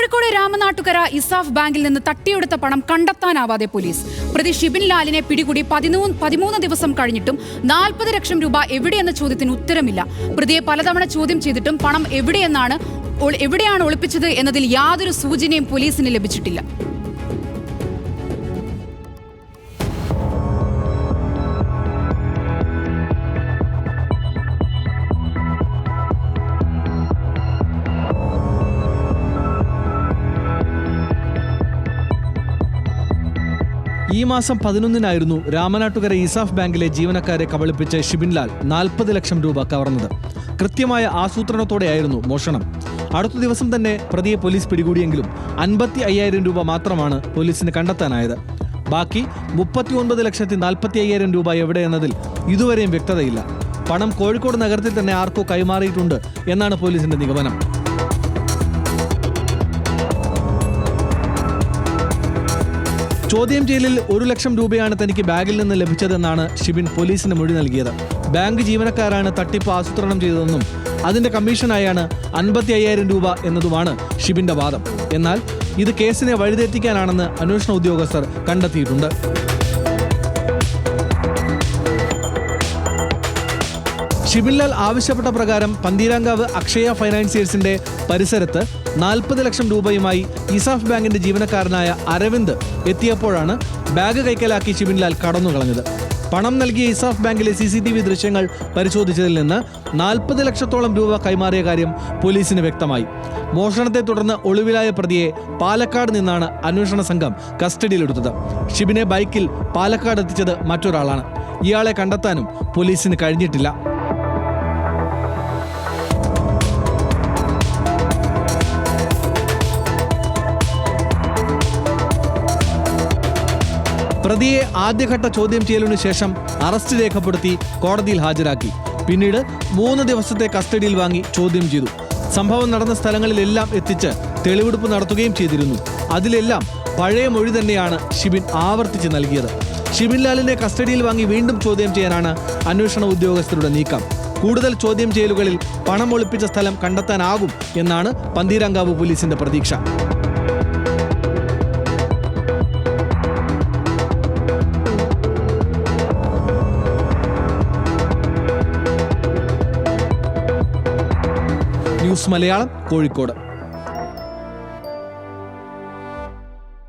കോഴിക്കോട് രാമനാട്ടുകര ഇസാഫ് ബാങ്കിൽ നിന്ന് തട്ടിയെടുത്ത പണം കണ്ടെത്താനാവാതെ പോലീസ്. പ്രതി ഷിബിൻ ലാലിനെ പിടികൂടി 13 ദിവസം കഴിഞ്ഞിട്ടും 40 ലക്ഷം രൂപ എവിടെയെന്ന ചോദ്യത്തിന് ഉത്തരമില്ല. പ്രതിയെ പലതവണ ചോദ്യം ചെയ്തിട്ടും പണം എവിടെയാണ് ഒളിപ്പിച്ചത് എന്നതിൽ യാതൊരു സൂചനയും പോലീസിന് ലഭിച്ചിട്ടില്ല. ഈ മാസം 11-നായിരുന്നു രാമനാട്ടുകര ഇസാഫ് ബാങ്കിലെ ജീവനക്കാരെ കബളിപ്പിച്ച് ഷിബിൻ ലാൽ 40 ലക്ഷം രൂപ കവർന്നത്. കൃത്യമായ ആസൂത്രണത്തോടെയായിരുന്നു മോഷണം. അടുത്ത ദിവസം തന്നെ പ്രതിയെ പോലീസ് പിടികൂടിയെങ്കിലും 55,000 രൂപ മാത്രമാണ് പോലീസിന് കണ്ടെത്താനായത്. ബാക്കി 39,40,50,000 രൂപ എവിടെയെന്നതിൽ ഇതുവരെയും വ്യക്തതയില്ല. പണം കോഴിക്കോട് നഗരത്തിൽ തന്നെ ആർക്കോ കൈമാറിയിട്ടുണ്ട് എന്നാണ് പോലീസിന്റെ നിഗമനം. ചോദ്യം ചെയ്യലിൽ 1 ലക്ഷം രൂപയാണ് തനിക്ക് ബാഗിൽ നിന്ന് ലഭിച്ചതെന്നാണ് ഷിബിൻ പോലീസിന് മൊഴി നൽകിയത്. ബാങ്ക് ജീവനക്കാരാണ് തട്ടിപ്പ് ആസൂത്രണം ചെയ്തതെന്നും അതിന്റെ കമ്മീഷനായാണ് 55,000 രൂപ എന്നതുമാണ് ഷിബിന്റെ വാദം. എന്നാൽ ഇത് കേസിനെ വഴിതെറ്റിക്കാനാണെന്ന് അന്വേഷണ ഉദ്യോഗസ്ഥർ കണ്ടെത്തിയിട്ടുണ്ട്. ഷിബിൻ ലാൽ ആവശ്യപ്പെട്ട പ്രകാരം പന്തീരാങ്കാവ് അക്ഷയ ഫൈനാൻസിയേഴ്സിന്റെ പരിസരത്ത് 40 ലക്ഷം രൂപയുമായി ഇസാഫ് ബാങ്കിന്റെ ജീവനക്കാരനായ അരവിന്ദ് എത്തിയപ്പോഴാണ് ബാഗ് കൈക്കലാക്കി ഷിബിൻ ലാൽ കടന്നുകളഞ്ഞത്. പണം നൽകിയ ഇസാഫ് ബാങ്കിലെ CCTV ദൃശ്യങ്ങൾ പരിശോധിച്ചതിൽ നിന്ന് 40 ലക്ഷത്തോളം രൂപ കൈമാറിയ കാര്യം പോലീസിന് വ്യക്തമായി. മോഷണത്തെ തുടർന്ന് ഒളിവിലായ പ്രതിയെ പാലക്കാട് നിന്നാണ് അന്വേഷണ സംഘം കസ്റ്റഡിയിലെടുത്തത്. ഷിബിനെ ബൈക്കിൽ പാലക്കാട് എത്തിച്ചത് മറ്റൊരാളാണ്. ഇയാളെ കണ്ടെത്താനും പോലീസിന് കഴിഞ്ഞിട്ടില്ല. പ്രതിയെ ആദ്യഘട്ട ചോദ്യം ചെയ്യലിനു ശേഷം അറസ്റ്റ് രേഖപ്പെടുത്തി കോടതിയിൽ ഹാജരാക്കി. പിന്നീട് 3 ദിവസത്തെ കസ്റ്റഡിയിൽ വാങ്ങി ചോദ്യം ചെയ്തു. സംഭവം നടന്ന സ്ഥലങ്ങളിലെല്ലാം എത്തിച്ച് തെളിവെടുപ്പ് നടത്തുകയും ചെയ്തിരുന്നു. അതിലെല്ലാം പഴയ മൊഴി തന്നെയാണ് ഷിബിൻ ആവർത്തിച്ച് നൽകിയത്. ഷിബിൻ ലാലിനെ കസ്റ്റഡിയിൽ വാങ്ങി വീണ്ടും ചോദ്യം ചെയ്യാനാണ് അന്വേഷണ ഉദ്യോഗസ്ഥരുടെ നീക്കം. കൂടുതൽ ചോദ്യം ചെയ്യലുകളിൽ പണം ഒളിപ്പിച്ച സ്ഥലം കണ്ടെത്താനാകും എന്നാണ് പന്തീരാങ്കാവ് പോലീസിന്റെ പ്രതീക്ഷ. ന്യൂസ് മലയാളം, കോഴിക്കോട്.